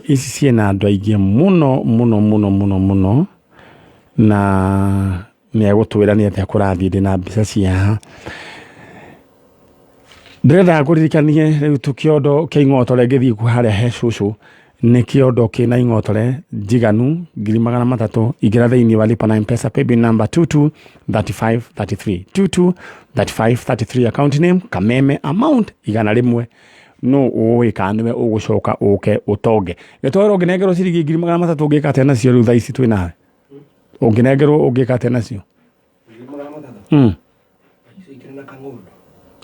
ici ciena andu aingi muno na ni agutwira ni atia kurathii ndina mbica cia ndirenda kuririkanie riu tukiondo kia ing'otore ngithii kuharia he cucu ni kiondo kina ing'otore njiganu 300,000 igira thiini wa lipa na M-Pesa paybill number 223533 223533 account name Kameme amount 100 no uwe kanwe ugucoka uke utonge gitoro unginengerwo ciringi 300,000 ungika tena cio riu thaici twi nawe unginengerwo ungika tena cio 300,000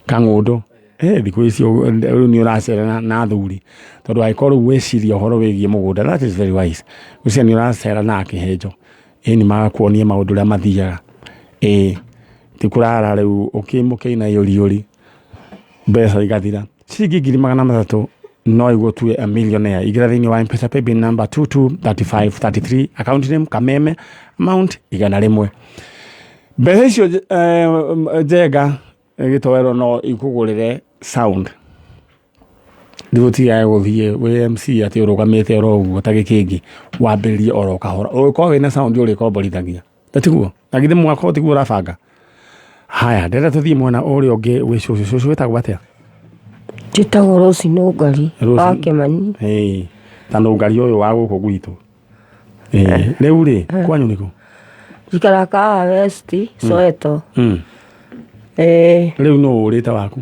kangundo thiku icio ni uracera na thuri tondu aikoro weciria uhoro wigie mugunda that is very wise ucio ni uracera na kihenjo ni magakuonia maundu ria mathiaga tikurara riu ukimukeina yuri mbeca igathira ciringi 300,000 no igotue a millionaire igira thiini wa M-Pesa paybill number 223533 account name Kameme amount 100 mbeca icio njega gitowero no ikugurire sound ndivutia guthie we MC ati urugamite oro uguo tagikingi wambiririe oro kahora uko wina sound uri komborithagia tatiguo nagithe mwako utiguo urabanga haya ndenda tuthie mwena uri ungi we cucu wetagwo atia Titagwo Rosi Nungari Akemani ta Nungari uyu wa guku gwitu riu ri kwanyu niku Jikaraka West Soweto riu no urite waku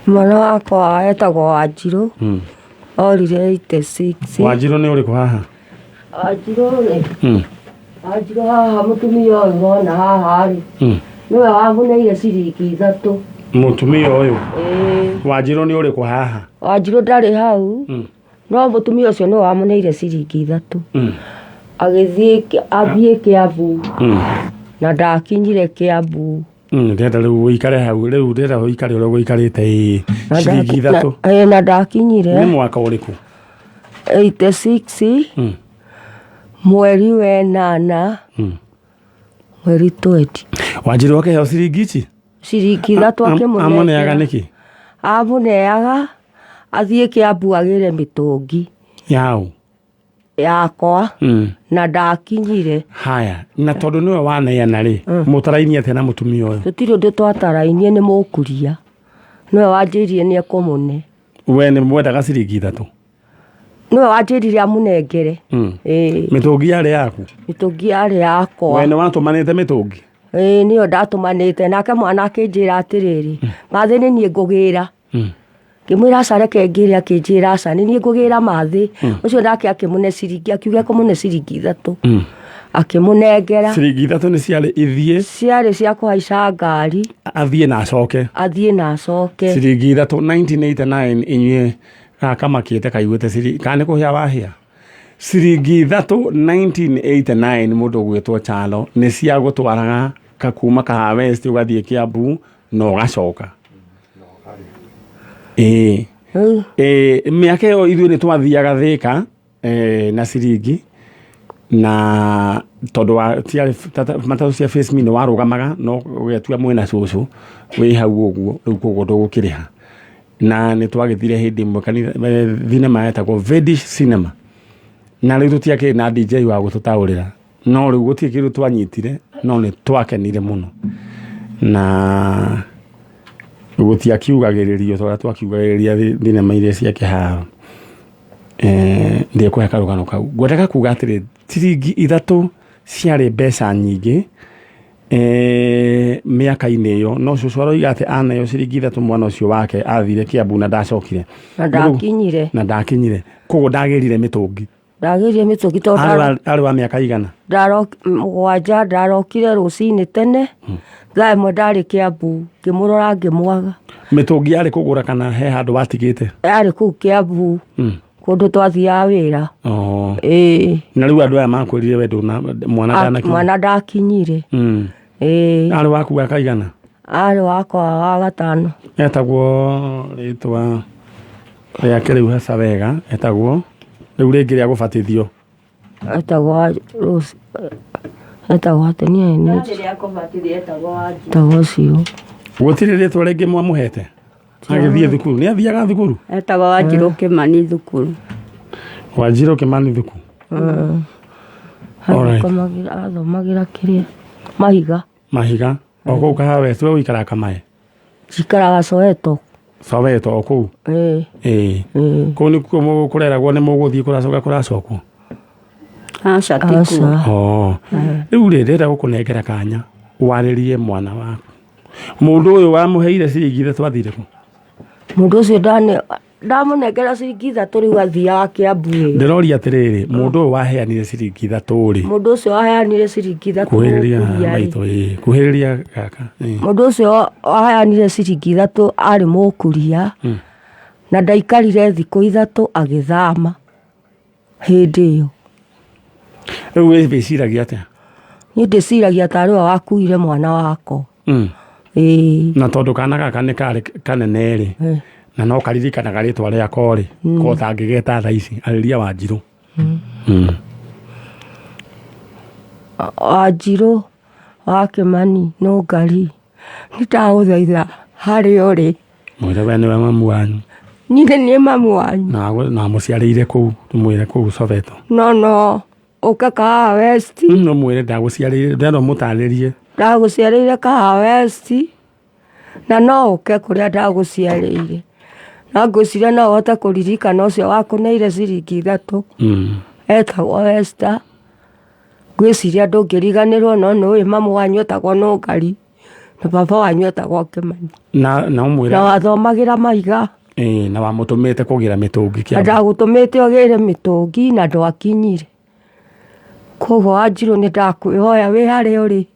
mwana wakwa etagwo Wanjiru orire 86 Wanjiru ni uri ku haha Wanjiru haha mutumia uyu wona haha ri niwe wamuneire ciringi 3 mutumia uyu Wanjiru ni uri ku haha Wanjiru ndari hau no mutumia ucio no wamuneire ciringi 3 agithie athie Kiambu na ndakinyire Kiambu ndenda riu uikare hau riu ndenda uikare uri uikarite ciringi 3 na ndakinyire ni mwaka uriku 86 mweri we 8 mweri 20 Wanjiru wake heo ciringi 3 akimuneaga amuneaga niki amuneaga athie Kiambu agire mitungi yao yakwa na ndakinyire haya na tondu niwe waneana ri mutarainie atia na mutumia uyu tutiro nditwatarainie ni mukuria niwe wanjirie ni ekumune we ni mwendaga ciringi 3 niwe wanjiririe amunengere mitungi yari yaku mitungi yari yakwa we ni watumanite mitungi niyo ndatumanite nake mwana akinjira atiriri mathi ni nie ngugira kimwira acareke ngire akinjira aca ni nie ngugira mathi ucio ndake akimune ciringi akiuga kumune ciringi 3 akimunengera ciringi 3 ni ciari cia kuhaica ngari athie na acoke ciringi 3 1989 inyue kama kiete kaiguite ciringi kane kuhia wahia ciringi 3 1989 mundu gwitwo Chalo ni cia gutwaraga kakuma ka West ugathie Kiambu no gacoka miaka yo ithuĩ nĩ twathiaga Thika na ciringi na tondu wa tiarĩ matatu cia face me nĩ warũgamaga no ũgetua mwena cucu wĩ hau ũguo rĩu koguo ndũgũkĩrĩha na nĩ twagĩthire hĩndĩ ĩmwe thinema yetagwo Vedish Cinema na rĩu tũtiakĩrĩ na DJ wa gũtũtaũrĩra no rĩu gũtirĩ kĩndũ twanyitire no nĩ twakenire mũno na gutiakiugagiririo twa twakiugagiriria thinema iria cia kiharo ndikuhe karugano kau ngwendeka kuga atiri ciringi 3 ciarĩ mbeca nyingĩ miaka-inĩ iyo no cucu aroiga atĩ anayo ciringi 3 mwana ũcio wake athire Kiambu na ndacokire na ndakinyire koguo ndagĩrire mitungi tondu arĩ wa mĩaka igana mũgwanja ndarokire rũcinĩ tene thaa ĩmwe ndarĩ Kiambu ngĩmũrora ngĩmwaga mitungi yarĩ kũgũra kana he handũ watigĩte yarĩ kũu Kiambu kũndũ twathiaga wĩra na rĩu andũ aya makwĩrire we ndũna mwana ndakinyire arĩ waku wa kaigana arĩ wakwa wa 5 etagwo rĩtwa rĩake rĩu haca wega etagwo rĩu rĩngĩ rĩa gũbatithio etagwo atenia ni etagwo cio gũtirĩ rĩtwa rĩngĩ mwamũhete agĩthiĩ thukuru nĩ athiaga thukuru etagwo Wanjiru Kimani thukuru Wanjiro Kimani thuku. Alright. Athomagira kiria mahiga oko kahawe tu wikara kamae cikaraga Soweto oku ko ni ko mo kurera gwo ni muguthii kuracokwo aca riu ndenda gukunengera kanya waririe mwana waku mundu uyu wamuheire ciringi 3 athire ku mundu ucio ndamunengera ciringi 3 riu athiaga Kiambu ndiroria atiriri mundu uyu waheanire ciringi 3 ri mundu ucio waheanire ciringi 3 kuhiriria kaka mundu ucio waheanire ciringi 3 ari mukuria na ndaikarire thikũ 3 agithama hindi iyo riu wiciragia atia ni ndiciragia tari wa wakuire mwana wako na tondu kana gaka ni kari kanene ri na no karirikanaga ritwa riakwa ri ko tangigeta thaa ici ariria Wanjiru Wanjiru wa Kimani Nungari nitaguthaitha haria uri mwire we niwe mamu wanyu nyine ni mamu wanyu na muciarĩire kuu mwire kuu Soweto no uke Kahawa West no mwire ndaguciarĩire ndero mutaririe ndaguciarĩire Kahawa West na no uke kuria ndaguciarĩire na ngwiciria no hote kuririkana ucio wakuneire ciringi 3 etagwo Westa ngwiciria ndungiriganirwo no wi mamu wanyu etagwo Nungari na baba wanyu etagwo Kimani na umwira na wathomagira mahiga na wamutumite kugira mitungi kia ndagutumite ogire mitungi na ndwakinyire koguo Wanjiru ni ndakwihoya wi haria uri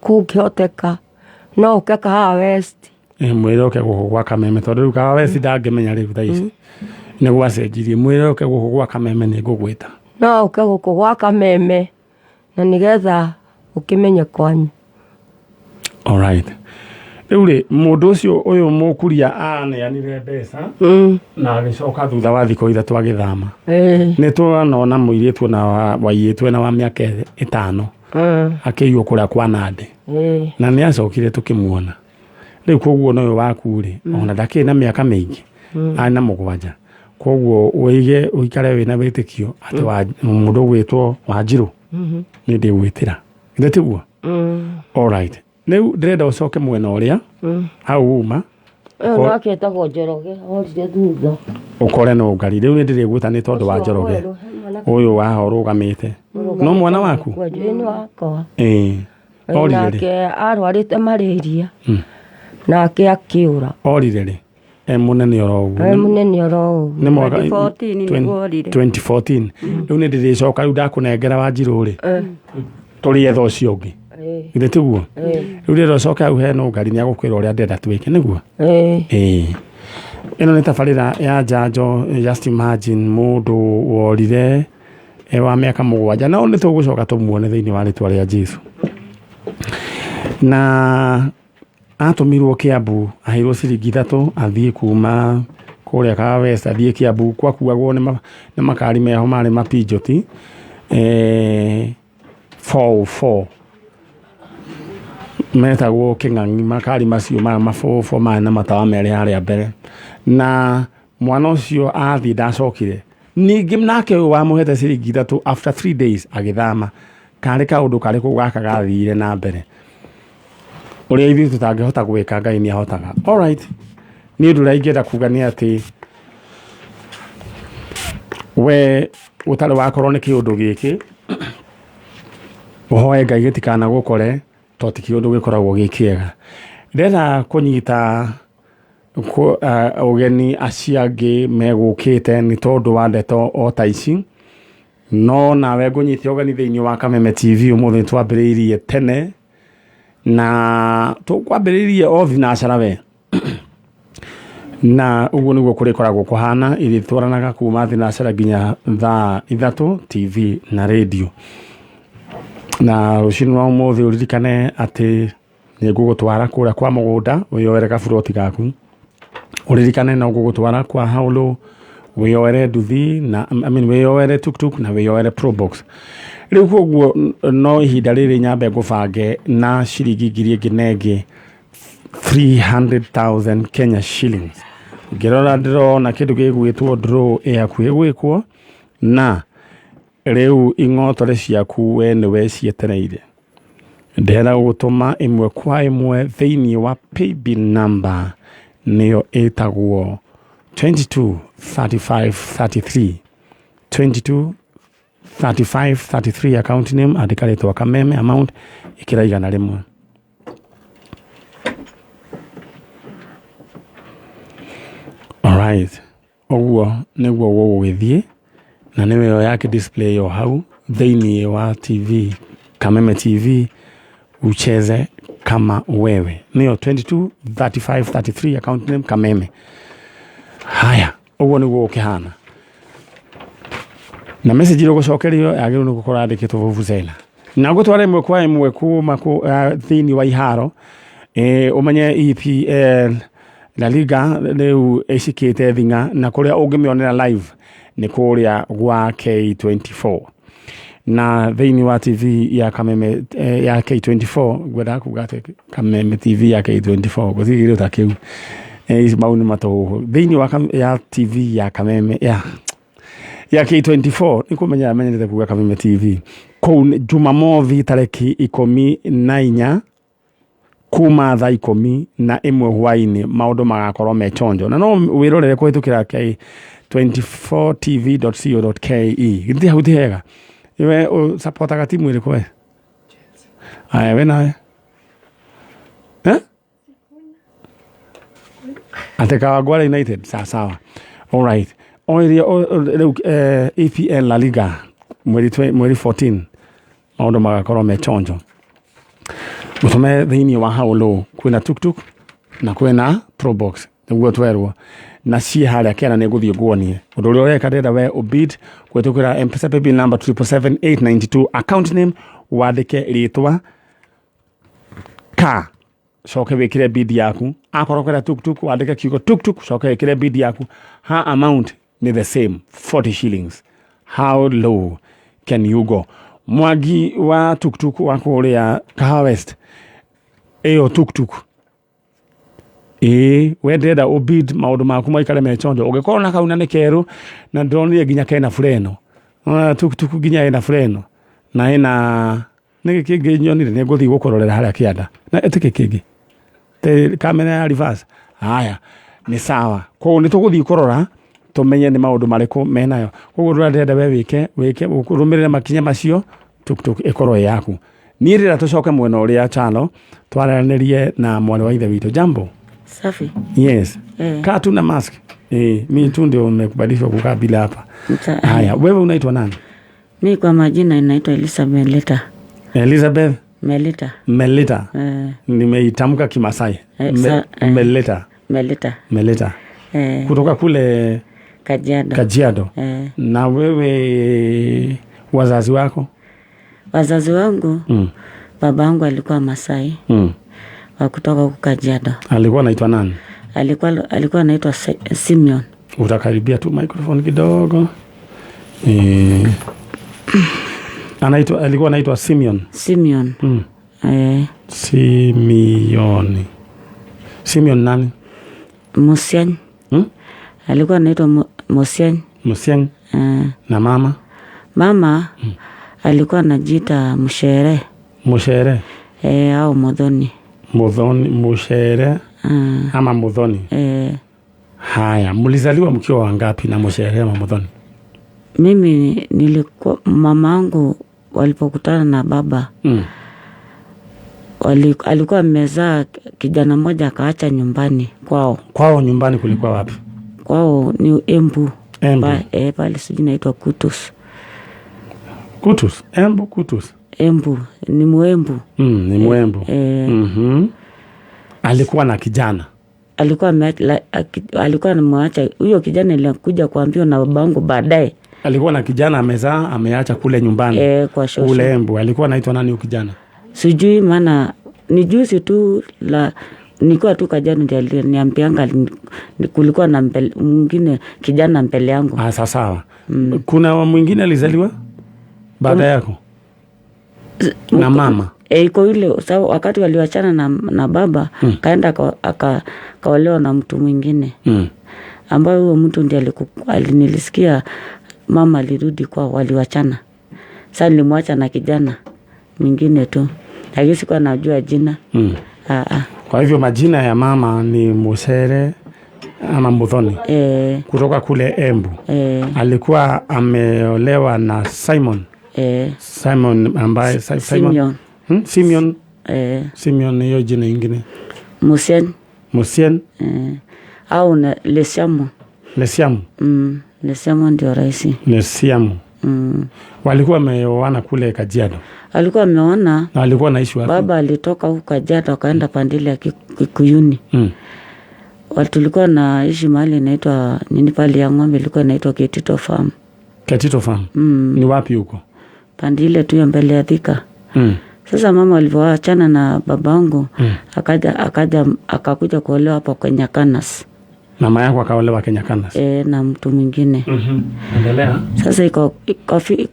kungihoteka no uke Kahawa West mwire uke guku gwa Kameme tondu riu Kahawa West ndangimenya riu thaa ici ni gwacenjirie mwire uke guku gwa Kameme ni ngugwita no uke guku gwa Kameme na nigetha ukimenye kwanyu. Alright. Riu ri mundu ucio uyu mukuria aneanire mbeca na agicoka thutha wa thikũ 3 agithama ni twanona muiritu na waiyetu na wa miaka 5 akĩiywo kuria kwa Nandi na ni acokire tukimuona riu koguo no waku ri ona ndakĩ na miaka mingi ana 7 koguo uige uikare wina witikio ati wa mundu gwitwo Wanjiru ni ndigwitira ndetiguo alright riu ndirenda ucoke mwena uria hau uma nake etagwo Njoroge orire thutha ukore no Nungari riu ni ndirigwita ni tondu wa Njoroge uyu waho rugamite no mwana waku ni wakwa orire nake arwarite malaria nake akiura orire ri munene oro ni mwaka 2014 riu ni ndiricoka riu ndakunengera Wanjiru ri turi etho ucio ungi ndetiguo riu rero coka au he Nungari ni agukwira uria ndenda twike niguo ino ni tabarira ya Njanjo just imagine mundu worire wa miaka 7 na ni tugucoka tumuone thiini wa ritwa ria Jesu na atumirwo Kiambu ahirwo ciringi 3 athie kuma kuria Kahawa West athie Kiambu kwakuagwo ni makari meho mari mapijoti 4 metagwo King'ang'i makari macio mafofo na matawa meri haria mbere na mwana ucio athi ndacokire ningi nake wa muhete ciringi 3 after 3 days agithama kari kaundu kari kugaka gathire na mbere uria ithu tutangihota gwika Ngai ni ahotaga alright ni ndu raingenda kuga ni ati we utari wakorwo ni kiundu giki uhoe Ngai gitikana gukore toti kiundu gikoragwo gikiega ndenda kunyita ugeni aciangi megukite ni tondu wa ndeto o taici no nawe ngunyite ugeni thiini wa Kameme TV umuthi twambiriirie tene na tukwambiriirie o thinacara we na uguo niguo kurikoragwo kuhana iri twaranaga kuma thinacara nginya thaa 3 TV na radio na rucini wa umuthi uririkane ati ni ngugutwara kuria kwa mugunda wiyoere kaburoti gaku uririkane na ngugutwara kwa Haulu wiyoere nduthi na wiyoere tuktuk na wiyoere probox riu koguo no ihinda riri nyambe ngubange na ciringi ngiri ingi nengi 300,000 Kenya shillings ngirora ndirona kindu gigwitwo draw yaku igwikwo na reu ing'otore ciaku we niwe cietereire ndera gutuma imwe kwa imwe thiini wa paybill number niyo etagwo 223533 223533 account name andikaritwo Kameme amount ikira igana rimwe. Alright, oguo niguo gugwithie na niwe yo yake display yo hau thiini wa TV Kameme TV ucheze kama wewe niyo 223533 account name Kameme. Haya, oguo niguo ukihana na message iro gucokerio yagiru ni gukora andikitwo vuvuzela na gutwara imwe kwa imwe kuma thiini wa iharo umenye EPL La Liga leu eshikite thinga na kuria ungimionera live ni kuria gwa K24 na thiini wa TV ya Kameme ya K24 gwenda kugate Kameme TV ya K24 guthigire takiu mauni mato thiini wa ya TV ya Kameme ya K24 nikumenya amenyete kuga Kameme TV ko Jumamothi tareki 14 kuma thaa 11 hwaini maundu magakorwo me chonjo na no wirorere kuhitukira k24tv.co.ke githii hau hega iwe supportaga timu iriku we aya we nawe ateka Wagwara United sawa alright oiria EPL La Liga mweri 14 maundu magakorwo me chonjo mutume thiini wa haulo kwina tuktuk na kwina probox niguo twerwo na ci haria kena ne guthie guonie undu uri ureka ndenda we ubid kwetukira M-Pesa paybill number 77892 account name wandike ritwa ka coke wikire bid yaku akorokera tuktuk wandike kiugo tuktuk coke wikire bid yaku ha amount ni the same 40 shillings. How low can you go? Mwagi wa tuktuk wako uria Kahawa West eyo tuktuk wendeda ubid maundu maku maikare mechonjo ugikorwo na kauna ne keru na ndronire ginya kena freno tuktuk ginya ena freno na ena nige kingi nyonire ne guthi gukororera haria kianda na etike kingi te kamera ya reverse. Haya ni sawa ko ni tuguthi korora tumenye ni maundu mariku menayo koguo ndenda we wike ukurumirira makinya macio tuktuk ikoro yaku nirira tucoke mwena uria channel twaranirie na mwana wa ithe witu. Jambo safi. Yes kaa tu na mask mimi tu ndio nimekubadilishwa kukaa bila hapa. Haya wewe unaitwa nani? Mimi kwa majina naitwa Elizabeth Melita. Nimeitamka Kimasai. Melita. Kutoka kule Kajiado. Na wewe wazazi wako? Wazazi wangu babangu alikuwa Masai. Wa kutoka huko Kajiado. Alikuwa anaitwa nani? Alikuwa anaitwa Simeon. Utakaribia tu microphone kidogo. Alikuwa anaitwa Simeon. Simeon nani? Musian. Alikuwa anaitwa Musian. Na mama? Mama alikuwa anajiita Mushere. Au Modhoni. Mushere. Ama Modhoni. Haya, mlizaliwa mkiwa wangapi na Mushere ama Modhoni? Mimi nilikuwa mamangu walipokutana na baba. Alikuwa amezaa kijana mmoja akaacha nyumbani kwao. Kwao nyumbani kulikuwa wapi? Kwao ni Embu. Pale sijui naitwa Kutus. Embu ni Muembu. Ni Muembu. Alikuwa na kijana. Alikuwa anamwacha huyo kijana, alikuja kuambiwa na babangu baadaye. Alikuwa na kijana amezaa ameacha kule nyumbani. Kwa shosho. Ule Embu. Alikuwa anaitwa nani huyo kijana? Sijui maana ni juzi tu nilikuwa tu Kajiado ndio niambianga kulikuwa na mwingine kijana mbele yangu. Sawa. Kuna mwingine alizaliwa baada yako? Na mama? Iko ile sawa, wakati waliwachana na baba kaenda kaolewa na mtu mwingine. Ambaye huyo mtu ndiye alinilisikia mama alirudi kwao, waliwachana. Sasa nilimwacha na kijana mwingine tu, lakini sikuwa najua jina. Kwa hivyo majina ya mama ni Musere ama Muthoni kutoka kule Embu. Alikuwa ameolewa na Simon. Simon ambaye Simeon. Simeon. Simeon hiyo jina ingine. Musien. Au na Lesiamu. Lesiamu ndio raisi. Lesiamu. Walikuwa wameoana kule Kajiado. Alikuwa ameona. Na alikuwa anaishi wapi? Baba alitoka huko Kajiado akaenda Pandile ya Kikuyuni. Tulikuwa naishi mahali inaitwa nini pale ya ng'ombe, ilikuwa inaitwa Ketito Farm. Ketito Farm. Ni wapi huko? Pandile tu mbele ya Thika. Sasa mama alivyoachana na babangu akakuja kuolewa hapo Kenya Kanas. Mama yako akaolewa Kenya Kanas? Na mtu mwingine. Endelea. Sasa iko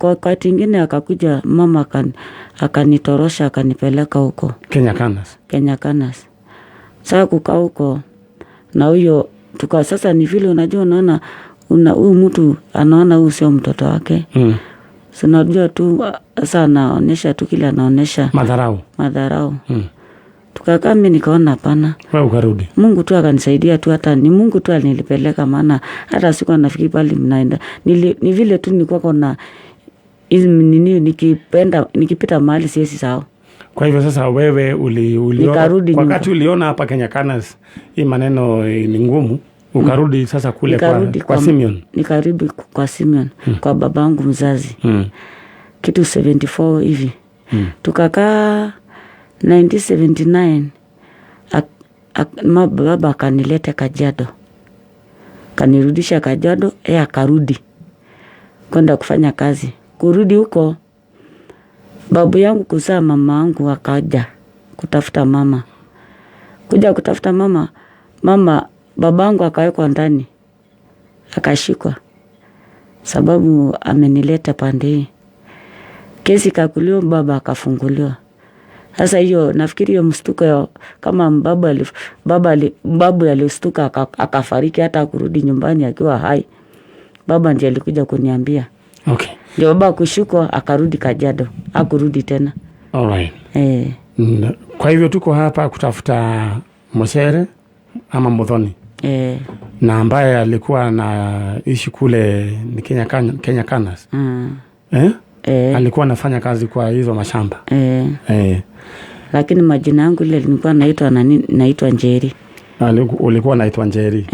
wakati mwingine akakuja mama akanitorosha akanipeleka huko Kenya Kanas. Sasa kukaa huko na huyo sasa ni vile unajua, unaona huyu mtu anaona huyu sio mtoto wake. Sinajua tu sasa anaonesha tu kile anaonesha madharau. Tukakaa mimi nikaona hapana. Wewe ukarudi. Mungu tu akanisaidia tu, hata ni Mungu tu alinipeleka, maana hata sikuwa nafikiri pale mnaenda. Ni vile tu nilikuwa kuna nikipita mahali siwezi sawa. Kwa hivyo sasa wewe wakati uliona hapa Kenya Kanas hii maneno ni ngumu, ukarudi sasa kule kwa Simeon. Nikarudi kwa Simeon, kwa babangu mzazi. Kitu 74 hivi. Tukakaa 1979 baba akanileta Kajiado. Kanirudisha Kajiado, akarudi kwenda kufanya kazi. Kurudi huko babu yangu kuzaa mama yangu akaja kutafuta mama. Kuja kutafuta mama babangu akawekwa ndani. Akashikwa sababu amenileta pande hii. Kesi kakuliwa, baba akafunguliwa. Sasa hiyo nafikiri hiyo mstuko kama babu alistuka akafariki, hata kurudi nyumbani akiwa hai. Baba ndiye alikuja kuniambia. Okay. Ndio baba kushukwa akarudi Kajiado, hakurudi tena. Alright. Kwa hivyo tuko hapa kutafuta Musere ama Muthoni. Na ambaye alikuwa anaishi kule ni Kenya Kanas. Alikuwa anafanya kazi kwa hizo mashamba. Lakini majina yangu ile nilikuwa naitwa Njeri. Ulikuwa naitwa Njeri.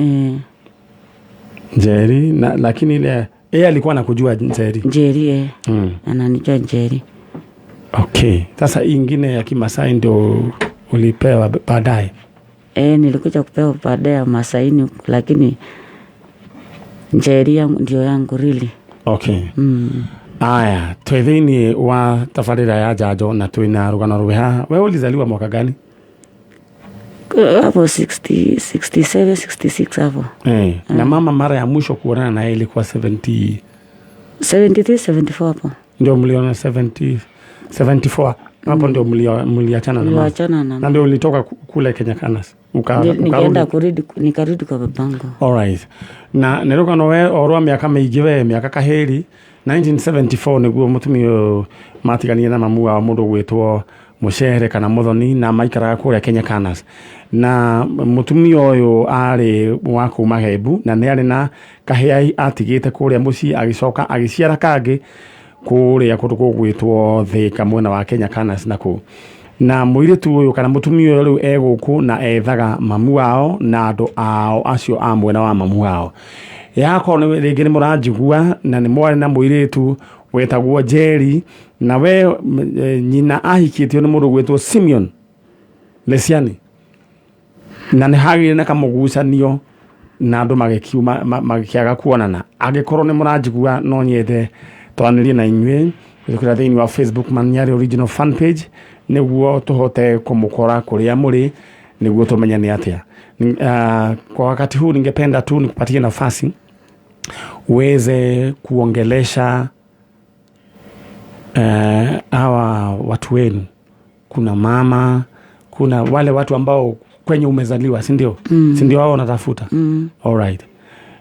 Njeri lakini ile alikuwa anakujua Njeri. Ananijua Njeri. Okay. Sasa hii ingine ya Kimasai ndio ulipewa baadaye. Nilikuja kupewa baadaye ya Masaini, lakini Njeri ndio yangu really. Okay. Aya, twethini wa tafarira ya Njanjo na twina rugano rweha. Wewe ulizaliwa mwaka gani? Hapo 67, 66 hapo. Na mama mara ya mwisho kuonana na yeye ilikuwa 73, 74 hapo. Ndio mliona 74. Hapo ndio mliachana na mama. Na ndio ulitoka kule Kenya Kanas. Nikarudi kwa babangu. Alright. Na nerugano we orwa miaka meigiwe miaka kaheri 1974 niguo mutumio matigania na mamu wa mundu gwitwo Mushere kana Muthoni na maikara kule Kenya Kanas. Na mutumio uyu ari wa kuma Embu na ni ari na kahai atigite kule muci agicoka agiciara kangi kule kundu gwitwo Thika mwena wa Kenya Kanas naku. Na muiritu uyu kana mutumio uyu riu eguku na ethaga mamu wao na andu ao acio a mwena wa mamu wao. Yako ni ringi ni muranjigua na ni mwari na muiritu wetagwo Njeri, na we nyina ahikitio ni mundu gwitwo Simeon Lesiani, na ni hagire na kamugucanio na andu magikiaga kuonana. Angikorwo ni muranjigua no nyende twanirie na inywe kuri thiini wa Facebook Nyari original fan page niguo tuhote kumukora kuria muri niguo tumenya ni atia. Kwa wakati huu ningependa tu nikupatie nafasi uweze kuongelesha hawa watu wenu. Kuna mama, kuna wale watu ambao kwenye umezaliwa, si ndio? Si ndio wao unatafuta? Alright.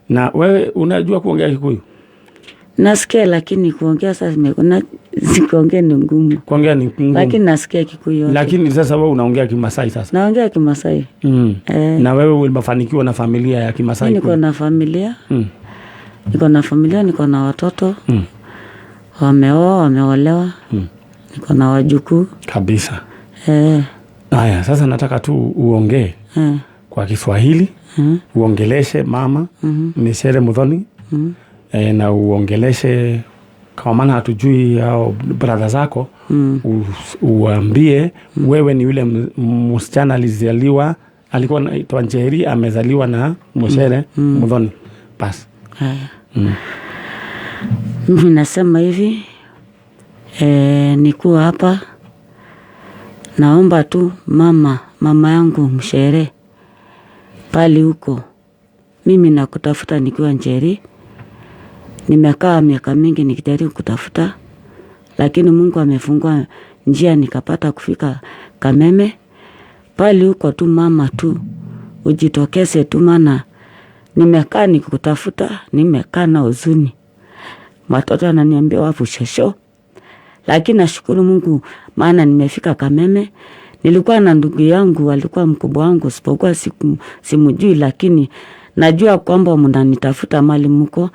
Na wewe unajua kuongea Kikuyu? Nasikia lakini kuongea sasa nimekuna sikuongea ni ngumu. Kuongea ni ngumu. Lakini nasikia Kikuyu. Lakini sasa wewe unaongea Kimasai sasa? Naongea Kimasai. Na wewe umefanikiwa na familia ya Kimasai? Niko na familia. Niko na familia, niko na watoto. Wameoa, wameolewa. Niko na wajukuu. Kabisa. Haya, sasa nataka tu uongee kwa Kiswahili. Uongeleshe mama Nishere Muthoni. Na uongeleshe kwa maana hatujui hao brother zako. Uambie wewe ni yule msichana alizaliwa, alikuwa anaitwa Nyari, amezaliwa na Nishere Muthoni. Bas. Mimi nasema hivi, nikuwa hapa naomba tu mama yangu Mshere pali huko. Mimi nakutafuta nikiwa Nyari. Nimekaa miaka mingi nikijaribu kutafuta, lakini Mungu amefungua njia nikapata kufika Kameme. Pali huko tu mama tu ujitokeze tu, maana nimekaa nikutafuta, nimekaa na huzuni. Watoto wananiambia wapo shosho. Lakini nashukuru Mungu maana nimefika Kameme. Nilikuwa na ndugu yangu alikuwa mkubwa wangu, sipokuwa simujui, lakini najua kwamba mnanitafuta mali mko.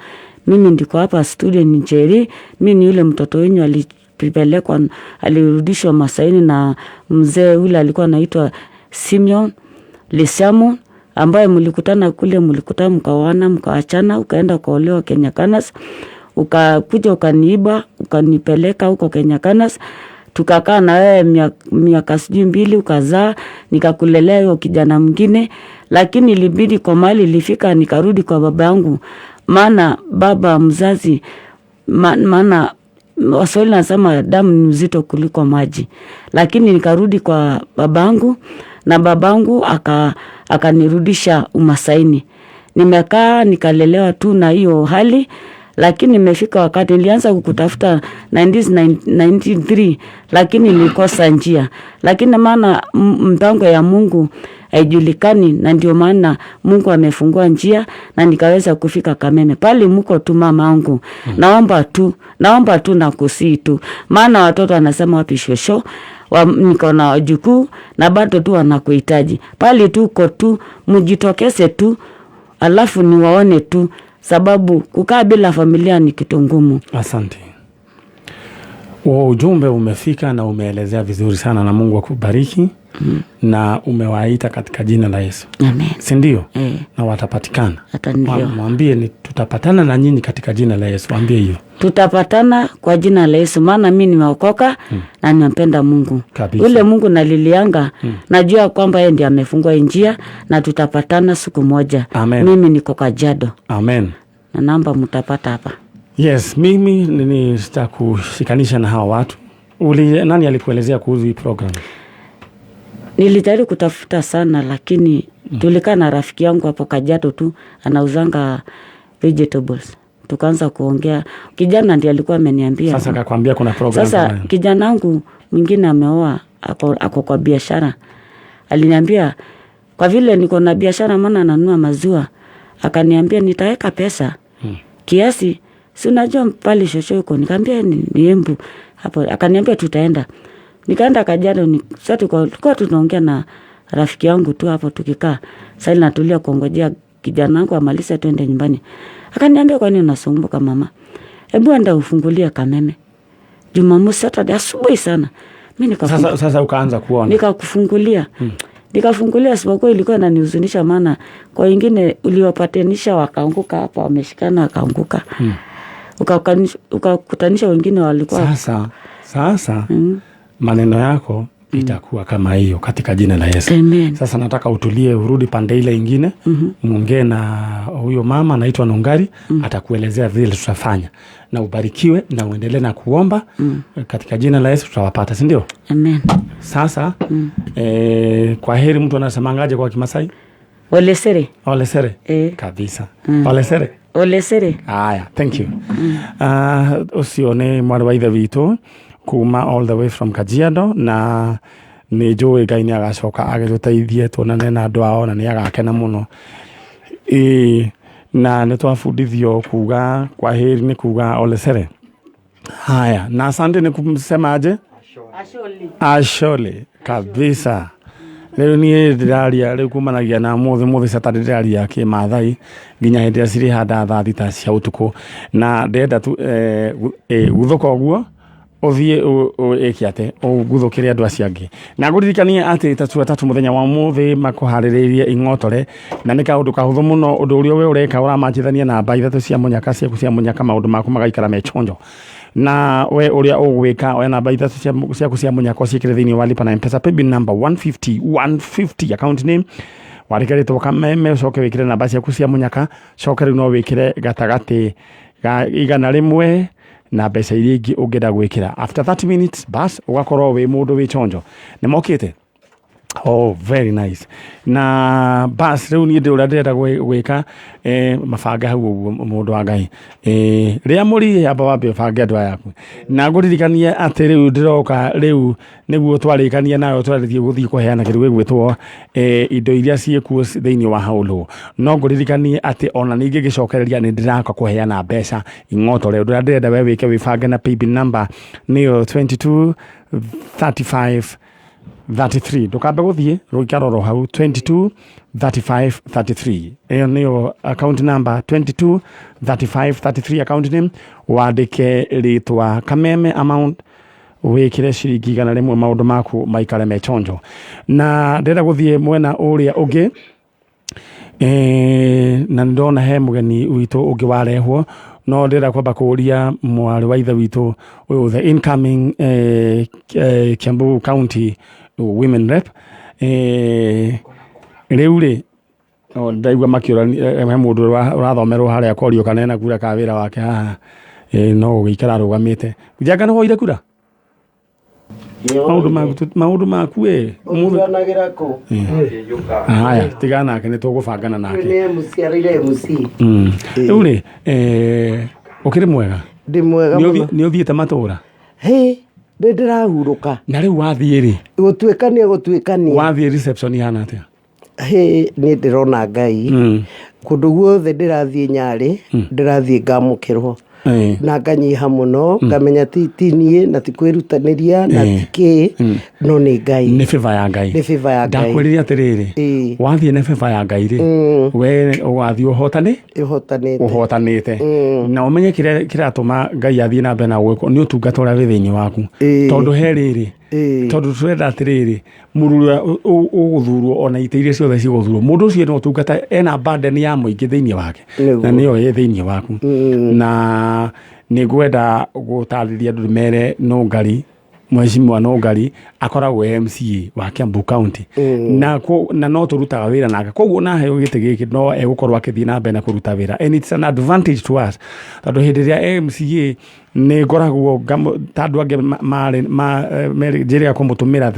Mimi ndiko hapa studio Nyari. Mimi ni yule mtoto wenyu alipelekwa, alirudishwa Masaini na mzee yule alikuwa anaitwa Simeon Lisamo, ambaye mlikutana kule, mlikutana mkaoana, mkaachana, ukaenda kuolewa Kenya Kanas, ukakuja ukaniiba, ukanipeleka huko Kenya Kanas. Tukakaa na wewe miaka 2 ukazaa, nikakulelea hiyo kijana mwingine. Lakini ilibidi kwa mali ilifika nikarudi kwa baba yangu, maana baba mzazi, maana Waswahili nasema damu ni mzito kuliko maji. Lakini nikarudi kwa babangu na babangu akanirudisha Umasaini. Nimekaa nikalelewa tu na hiyo hali. Lakini nimefika wakati nilianza kukutafuta 1993, lakini nilikosa njia. Lakini maana mpango ya Mungu haijulikani, na ndio maana Mungu amefungua njia na nikaweza kufika Kameme. Pale mko tu mama yangu. Naomba tu na kusii tu. Maana watoto wanasema wapi shosho, niko na wajukuu na bado tu wanakuhitaji. Pale tu uko tu, mjitokeze tu, alafu niwaone tu, sababu kukaa bila familia ni kitu ngumu. Asante. Ujumbe umefika na umeelezea vizuri sana, na Mungu akubariki. Na umewaita katika jina la Yesu. Amen. Si ndio? Na watapatikana. Mwambie ni tutapatana na nyinyi katika jina la Yesu. Mwambie hiyo. Tutapatana kwa jina la Yesu, maana mimi nimeokoka na ninampenda Mungu. Kabisa. Ule Mungu nalilianga, najua kwamba yeye ndiye amefungua njia na tutapatana siku moja. Amen. Mimi niko Kajiado. Amen. Na namba mtapata hapa. Yes, mimi nitakushikanisha na hawa watu. Nani alikuelezea kuhusu hii program? Nilijaribu kutafuta sana, lakini tulikaa na rafiki yangu hapo Kajiado tu, anauzanga vegetables. Tukaanza kuongea. Kijana ndiye alikuwa ameniambia. Sasa akakwambia kuna program. Sasa kijana wangu mwingine ameoa, ako kwa biashara. Aliniambia kwa vile niko na biashara, maana nanunua maziwa, akaniambia nitaweka pesa kiasi, si unajua pale shosho yuko. Nikamwambia ni Embu hapo. Akaniambia tutaenda. Nikaenda Kajiado. Sasa tulikuwa tunaongea na rafiki yangu tu hapo tukikaa. Sasa natulia kuongojea kijana wangu amalize twende nyumbani. Akaniambia kwa nini unasumbuka mama? Hebu enda ufungulie Kameme. Jumamosi Saturday asubuhi sana. Mimi sasa ukaanza kuona. Nikakufungulia. Nikafungulia, sababu ilikuwa inanihuzunisha, maana kwa wengine uliwapatanisha wakaanguka hapa, wameshikana wakaanguka. Ukakutanisha wengine walikuwa. Sasa maneno yako itakuwa kama hiyo katika jina la Yesu. Amen. Sasa nataka utulie, urudi pande ile nyingine, muongee na huyo mama anaitwa Nungari, atakuelezea vile tutafanya. Na ubarikiwe na uendelee na kuomba katika jina la Yesu tutawapata, si ndio? Amen. Sasa kwa heri mtu anasemangaje kwa Kimasai? Olesere. Olesere. Kabisa. Olesere. Olesere. Aya, thank you. Usione mwana wa ithe witũ kuma all the way from Kajiado, na nĩ njũĩ Ngai nĩ agacoka agĩtũteithie tuonane na andũ ao na nĩ agakena mũno. na nitwafundithio kuga kwa heri ni kuga olesere. Haya, na asante ni kumsemaje? Ashole kabisa. Leo ni ndiraria leo kumanagia na mothe Saturday ndiraria ki Maathai nginya hindi aciri handa thaa thita cia utuku na ndenda tu guthuka guo uthie ekiate guthukire andu acio angi na nguririkanie ati tatu muthenya wa muthi makuhariririe ingotore na ni kaundu kahuthu muno undu urio we ureka uramachithania na mba ithatu cia munyaka cia munyaka maundu maku magaikara mechonjo na we uria ugwika we namba ithatu cia munyaka ciikire thiini wa lipa na M-Pesa paybill number 150 account name warikaritwo kameme ucoke wikire namba ciaku cia munyaka coke riu no wikire gatagati ga igana rimwe na mbeca iria ingi ungenda gwikira after 30 minutes bas ugakorwo wi mundu wi chonjo ni mokite. Oh, very nice. Na bas riu ni ndio ndenda gwika mabanga hau mundu wa Ngai ria muri amba wambe banga andu yaku na nguririkanie ati riu ndiroka riu niguo twarikanie nayo twarithie guthii kuheana kindu gigwitwo indo iria ciekuo thiini wa haulu no nguririkanie ati ona ningi gicokereria ni ndiraka kuheana mbeca ingotore ndu ndenda we wike wibange na paybill number niyo 223533 ndukambe guthie ruikaroro hau 223533 iyo niyo account number 223533 account name wandike ritwa kameme amount wikire ciringi igana rimwe maundu maku maikare mechonjo na ndenda guthie mwena uria ungi na ndona he mugeni witu ungi warehwo no ndenda kwamba kuria mwari wa ithe witu uyu the incoming Kiambu County women rep riu ndaigua makiura he mundu urathomerwo haria korio kanena kura ka wira wake haha no gikara rugamite njanga no hoire kura maundu maku umuthanagira ku haya tigana nake ni tugubangana nake ni musiarire musi riu ri ukiri mwega ndi mwega ni uthiite matura ndirahuruka na riu wathie ri gutwikania wathie reception yana atia ni ndirona Ngai kundu guothe ndirathie Nyari ndirathie ngamukirwo na nganyiha muno ngamenya titinie na tikwirutaniria na tiki no ni Ngai ni favor ya Ngai ndakwiriria atiriri wathie ni favor ya Ngai ri we wathie uhotanite na umenye kiratuma Ngai athie na mbere na gwiko ni utungata uria wi thiini waku tondu he riri tondu turenda atiriri murura uguthurwo ona ite iria ciothe ciguthurwo mundu ucio no utungata ena burden ya muingi thiini wake na niyo ye thiini waku na nigwenda gutariria andu mere Nungari Mheshimiwa Nungari akoragwo MCA wa Kiambu County na no turutaga wira nake koguo na he gite giki no egukorwo akithii na mbere na kuruta wira and it's an advantage to us tondu hindi ria MCA ni ngoragwo tandu ange mari njiriga kumutumira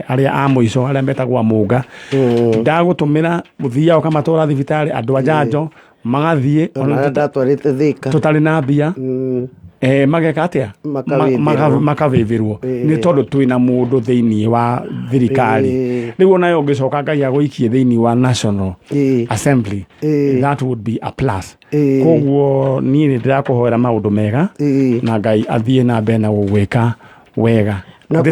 aria amuico aria metagwa munga ndagutumira muthia ukamatora thibitari andu a Njanjo magathie ona ndatwarite thika tutari na mbia mageka atia makavivirwo ni tondu twina mundu thiini wa thirikari riu nayo ngicoka Ngai aguikie thiini wa National Assembly that would be a plus koguo ni ndirakuhoera maundu mega na Ngai athie na mbere na gugwika wega na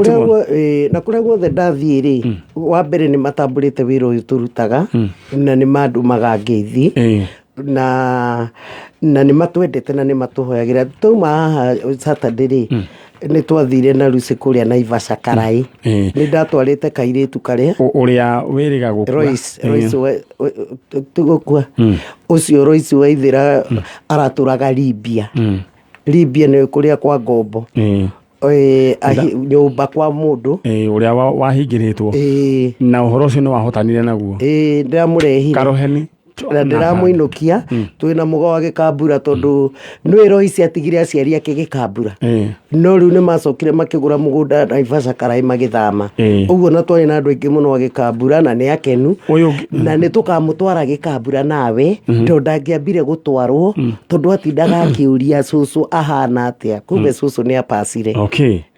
kuria guothe ndathie ri wa mbere ni matamburite wira uyu turutaga na ni mandu magangeithi na ni matwendete na ni matuhoyagira tuma haha Saturday ri ni twathire na Lucy kuria Naivasha Karai ni ndatwarite kairitu karia uria wiriga gukua Royce tugukua ucio Royce wa ithira araturaga Libya ni kuria kwa ngombo nyumba kwa mundu uria wahingiritwo na uhoro ucio ni wahotanire naguo ndiramurehire karoheni na ndiramuinukia twina mugo wa gikambura tondu nwi Royce atigire aciari ake gikambura no riu ni macokire makigura mugunda Naivasha Karai magithama uguo na twari na andu aingi muno wa gikambura na ni akenu na ni tukamutwara gikambura nawe ndo ndangiambire gutwarwo tondu atindaga akiuria cucu ahana atia kumbe cucu ni apacire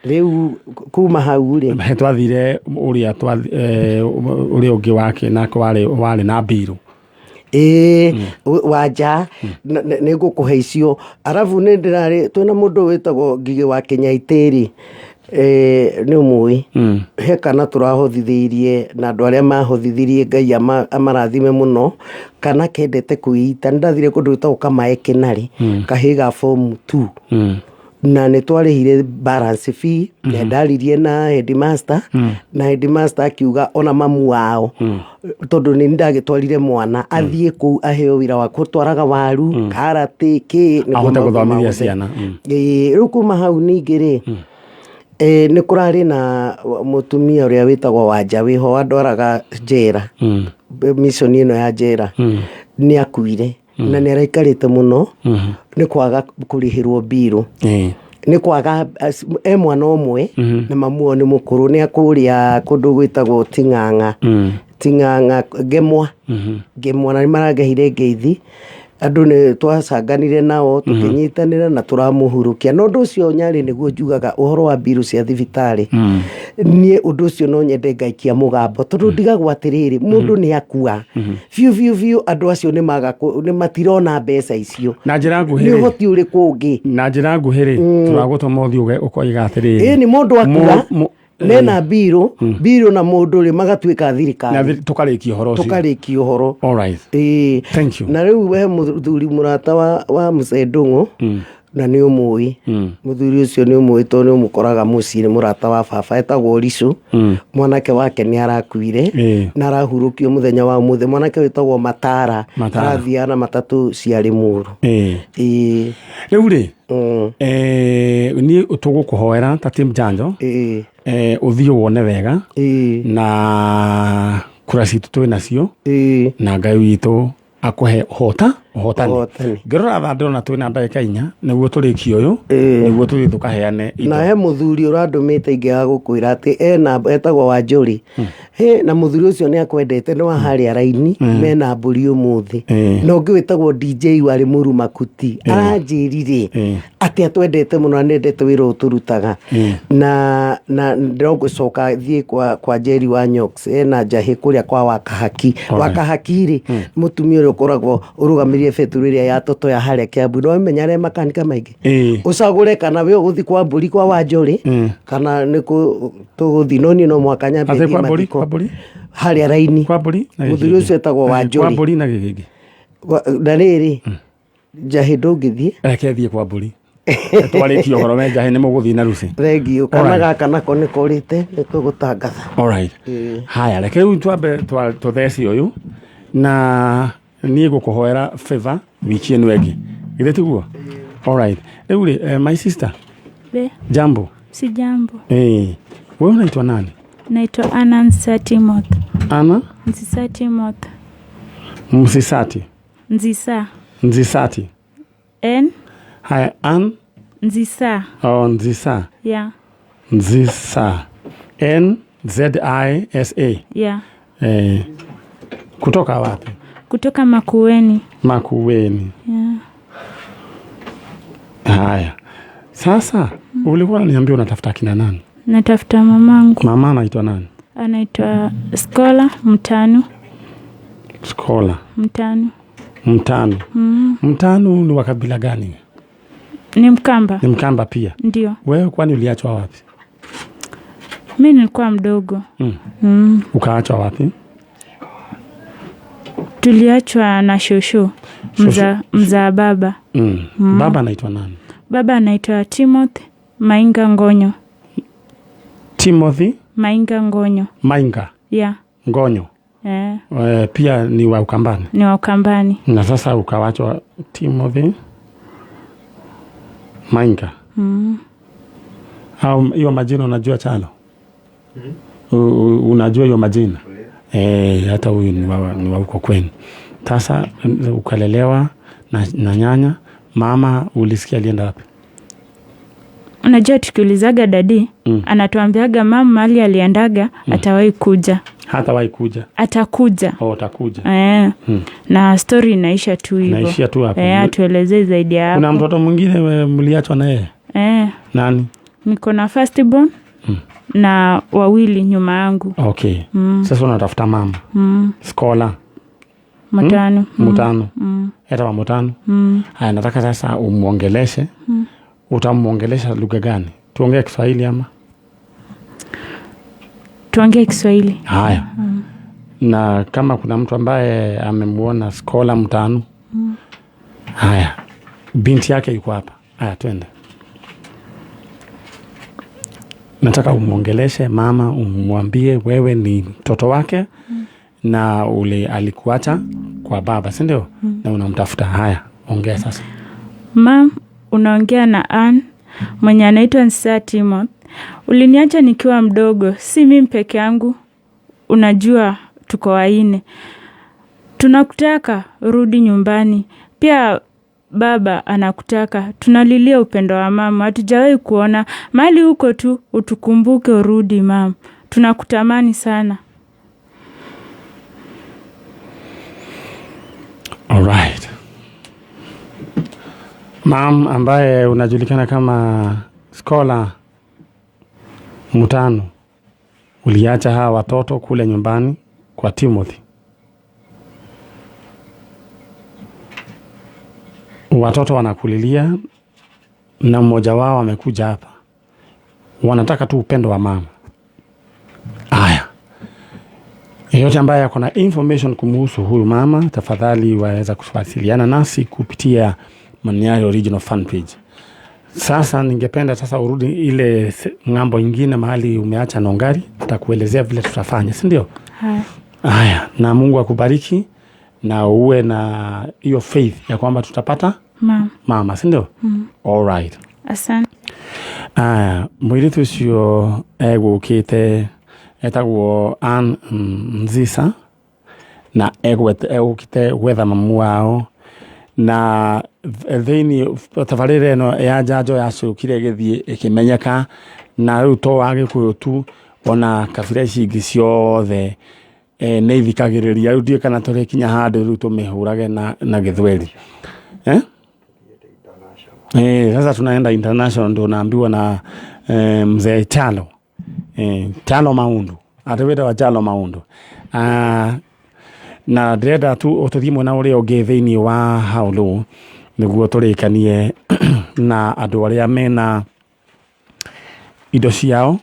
riu kuma hau ri twathire uria ungi wake nako wari na mbiru wanja nĩ ngũkũhe icio. Arabu nĩ ndĩrarĩ twĩna mũndũ wĩtagwo Ngigĩ wa Kenyaitĩri, nĩ ũmũĩ he kana tũrahothithĩirie na andũ arĩa mahothithirie Ngai amarathime mũno, kana kendete kwĩita. Nĩ ndathire kũndũ gwĩtagwo Kamae Kenari, kahĩĩ ga form 2 na nĩ twarĩhire balance fee. Ndaririe na headmaster na headmaster akiuga ona mamu wao tondũ nĩ ndagĩtwarire mwana athiĩ kũu aheo wĩra wa gũtwaraga waru, karati, ahote gũthomithia ciana. Rĩu kuma hau ningĩ rĩ, nĩ kũrarĩ na mũtumia ũrĩa wĩtagwo Wanja wĩho wandwaraga njera, mission ĩno ya njera, nĩ akuire na nĩ araikarĩte mũno nĩ kwaga kũrĩhĩrwo mbirũ, nĩ kwaga mwana ũmwe na mamuo nĩ mũkũrũ, nĩ akũrĩa kũndũ gwĩtagwo Ting'ang'a Ngemwa na nĩ marangehire ngeithi. Andũ nĩ twacanganire nao tũkĩnyitanĩra na tũramũhurũkia. Na ũndũ ũcio Nyarĩ nĩguo njugaga ũhoro wa mbirũ cia thibitarĩ, niĩ ũndũ ũcio no nyende ngaikia mũgambo, tondũ ndigagwo atĩrĩrĩ, mũndũ nĩ akua biũ andũ acio nĩ matirona mbeca icio. Na njĩra nguhĩ nĩ ũhoti ũrĩkũ ũngĩ? Na njĩra nguhĩ rĩ, tũragũtũma ũthiĩ ũkoiga atĩrĩrĩ, nĩ mũndũ akua mena mbirũ na mũndũ rĩ magatuĩka thirikari, tũkarĩkia ũhoro. All right. Thank you. Na rĩu we mũthuri mũrata wa Mũcendũng'ũ na nĩ ũmũĩ, mũthuri ũcio nĩ ũmũĩ tondũ nĩ ũmũkoraga mũciĩ, nĩ mũrata wa baba, etagwo Ricũ. Mwanake wake nĩ arakuire na arahurũkio mũthenya wa ũmũthĩ. Mwanake wĩtagwo Matara, arathiaga na matatũ cia Limuru. Rĩu rĩ, niĩ tũgũkũhoera ta team Njanjo ũthiĩ wone wega na kura citũ twĩ nacio, na Ngai witũ akũhe ũhotani. Ngĩrora thaa ndĩrona twĩna ndagĩka 4 nĩguo tũrĩkie ũyũ, nĩguo tũthiĩ tũkaheane indo. Na he mũthuri ũrandũmĩte ingĩaga gũkwĩra atĩ etagwo Wanjũrĩ, na mũthuri ũcio nĩ akwendete, nĩ wa harĩa raini, mena mbũri ũmũthĩ. Na ũngĩ wĩtagwo DJ warĩ Mũru Makuti, aranjĩrire atĩ atwendete mũno, anendete wĩra ũyũ tũrutaga. Na ndĩrogũcoka thiĩ kwa Jerry wa Nyox, na njahĩ kũrĩa kwa Wakahaki-rĩ, mũtumia ũrĩa ũkoragwo ũrũgamĩrĩire betũrũ ĩrĩa ya Toto ya harĩa Kiambu. No menya arĩa makanika maingĩ, ũcagũre kana we ũgũthiĩ kwa mbũri kwa Wanjũrĩ kana nĩ tũgũthiĩ. No niĩ no mwaka nyambie mathiko harĩa raini. Mũthuri ũcio etagwo Wanjũrĩ na rĩrĩ njahĩ ndũngĩthiĩ, reke thiĩ kwa mbũri. Twarĩkie ũhoro we njahĩ nĩ mũgũthiĩ na Lucy. Thengio, kana gaka nako nĩ kũrĩte, nĩ tũgũtangatha. All right. Haya, reke rĩu twambe tũtheci ũyũ na niĩ gũkũhoera favor wiki ĩno ĩngĩ, githĩ tiguo? All right. Rĩu rĩ, my sister, jambo. Si jambo. Wewe unaitwa nani? Naitwa Anna Nsatimoth. Anna Nsatimoth. Msisati. Nzisati. N. Haya, Nzisa. Oh, Nzisa. Yeah. Nzisa. Nzisa. Yeah. Kutoka wapi? Kutoka Makueni. Yeah. Haya. Sasa ulikuwa unaniambia unatafuta kina nani? Natafuta mamangu. Mama anaitwa nani? Anaitwa Scholar Mtanu. Scholar Mtanu. Mtanu ni wa kabila gani? Ni Mkamba. Ni Mkamba pia? Ndio. Wewe kwani uliachwa wapi? Mimi nilikuwa mdogo. Ukaachwa wapi? Tuliachwa na shosho. Mzaa baba. Baba anaitwa nani? Baba anaitwa Timothy Mainga Ngonyo. Timothy Mainga Ngonyo. Mainga? Yeah. Ngonyo. Pia ni wa Ukambani? Ni wa Ukambani. Na sasa ukawachwa Timothy Mainga. Au hiyo majina unajua Chalo? Unajua hiyo majina? Hata huyu ni wa uko kwenu. Sasa ukalelewa na nyanya. Mama ulisikia alienda wapi? Unajua tukiulizaga dadi, anatuambiaga mama mali aliendaga, atawahi kuja. Hatawahi kuja? Atakuja. Atakuja. Na story inaisha tu hivyo. Inaishia tu hapo. Tuelezee zaidi hapo. Kuna mtoto mwingine mliachwa na yeye? Nani? Niko na first born na wawili nyuma yangu. Okay. Sasa unatafuta mama. Scholar Mutano. Mutano. Etagwo Mutano. Haya, nataka sasa umuongeleshe. Utamuongelesha lugha gani? Tuongee Kiswahili ama? Tuongee Kiswahili. Haya. Na kama kuna mtu ambaye amemuona skola Mutano. Haya. Binti yake yuko hapa. Haya, twende. Nataka umuongeleshe mama, umwambie wewe ni mtoto wake na ule alikuacha kwa baba, si ndio? Na unamtafuta. Haya, ongea sasa. Mam, unaongea na Ann, mwenye anaitwa Nsa Timothy. Uliniacha nikiwa mdogo, si mimi peke yangu. Unajua tuko waine. Tunakutaka rudi nyumbani. Pia baba anakutaka. Tunalilia upendo wa mama. Hatujawahi kuona mali huko tu, utukumbuke urudi mama. Tunakutamani sana. Alright. Mam ambaye unajulikana kama skola Mutano, uliacha hawa watoto kule nyumbani kwa Timothy. Watoto wanakulilia na mmoja wao amekuja hapa. Wanataka tu upendo wa mama. Haya. Yeyote ambaye ako na information kumhusu huyu mama, tafadhali waweza kuwasiliana nasi kupitia Nyari original fan page. Sasa ningependa sasa urudi ile ngambo nyingine mahali umeacha Nungari, tutakuelezea vile tutafanya, si ndio? Haya, na Mungu akubariki na uwe na hiyo faith ya kwamba tutapata mama, si ndio? All right. Asante. Mwiritu ucio egukite etagwo Ann Nzisa na egukite gwetha mamu wao, na thĩinĩ tabarĩra ĩno ya njanjo yacũkire gĩthiĩ ĩkĩmenyeka, na rĩu to wa Gĩkũyũ tu, ona kabira ici ingĩ ciothe nĩ ithikagĩrĩria. Rĩu ndiũĩ kana tũrĩkinya handũ rĩu tũmĩhũrage na Gĩthweri. Sasa tunaenda international, ndio naambiwa na mzee Chalo. Chalo Maundu. Ataweta wa Chalo Maundu. Na ndĩrenda tu ũtũthiĩ mwena ũrĩa ũngĩ thĩinĩ wa haũlũ nĩguo tũrĩkanie na andũ arĩa mena indo ciao.